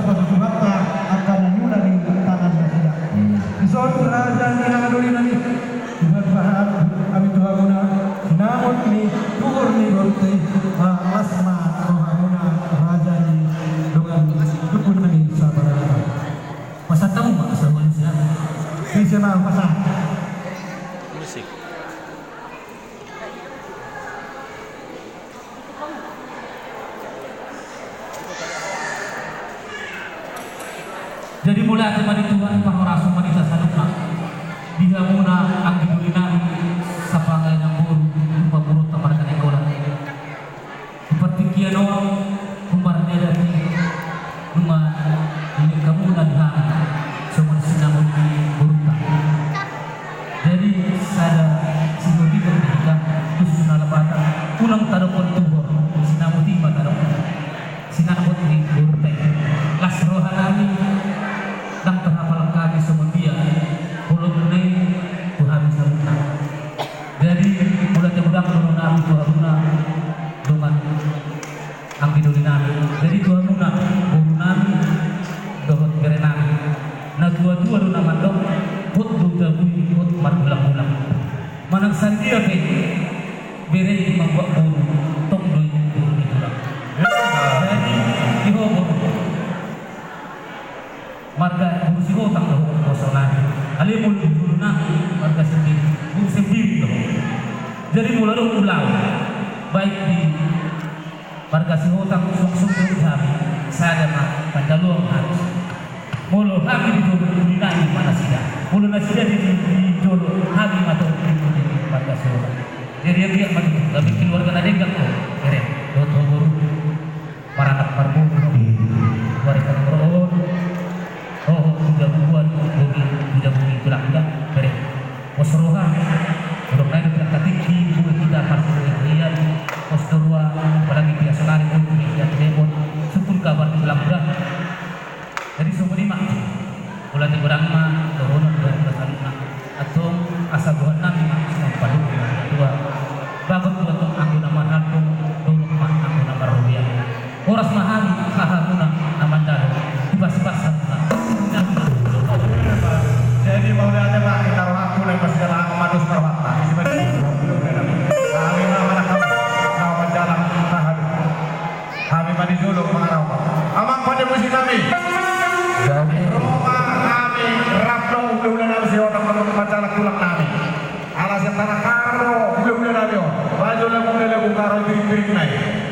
suatu akan nanyuna di tangan dia. Isot raja ni nangaduli nani. Tuhan pahat kami Tuhan guna namun ni tuhur ni gorte asma Tuhan guna raja ni dengan dukun nani sabar. Masa tahu mak sama manusia. Bisa mah pasah. Musik. Jadi mulai ada mandi Tuhan pahorasung manisa saduka dia muna ang ginulinan sa pangayang buru pagurot na marga ng kola seperti kiano kumarnya dari rumah ini kamu dan hang semua sinamon di buruta jadi sada sinudi berdikan khusus nalabatan ulang tarukon tuho sinamon di matarukon sinamon di buruta las rohanami dan terhafal kami semua dia pulau Brunei Tuhan serta jadi mulai terudang Tuhan Nabi Tuhan Luna dengan Angkiduli Nabi jadi Tuhan Luna Nabi dohot berenang nah dua-dua Luna mandok hut duda bui hut margulang-gulang manang sandia ke berei membuat buru tong doi buru ditulang jadi dihobor marga kursi hutang dah kosong lagi. Alimul dulu nak marga sendiri tu. Jadi mula dulu ulang baik di marga si hutang sung kami saya nak pandaluang harus. Mula kami di dulu dinai mana sida. Mula nasi dia di dulu kami atau di marga si hutang. Jadi dia mati. Tapi keluarga ada enggak kok. Keren. Doto guru para anak parbu warisan rohon. Oh, sudah buat bumi tulang-tulang beri posroha udah naik ke tinggi buat kita pasal lihat posturua apalagi biasa lari untuk lihat telepon sepuluh kabar di tulang-tulang jadi semua lima mulai diberang mah turun dari kesalina atau asal Tuhan nabi semua padu dua bagus buat angguna mahal tolong mah angguna marubiah horas mahal kahaguna namanya dibas-basan Jadi mau lihat Pak kita waktu yang masih dalam manus perwata. Kami mana kamu jalan tahan. Kami mandi dulu mengarau. Amang pada musim kami. Rumah kami raplo udah nabi orang masalah tulang kami. Alas yang tanah karo udah nabi. Baju lagu karo piring naik.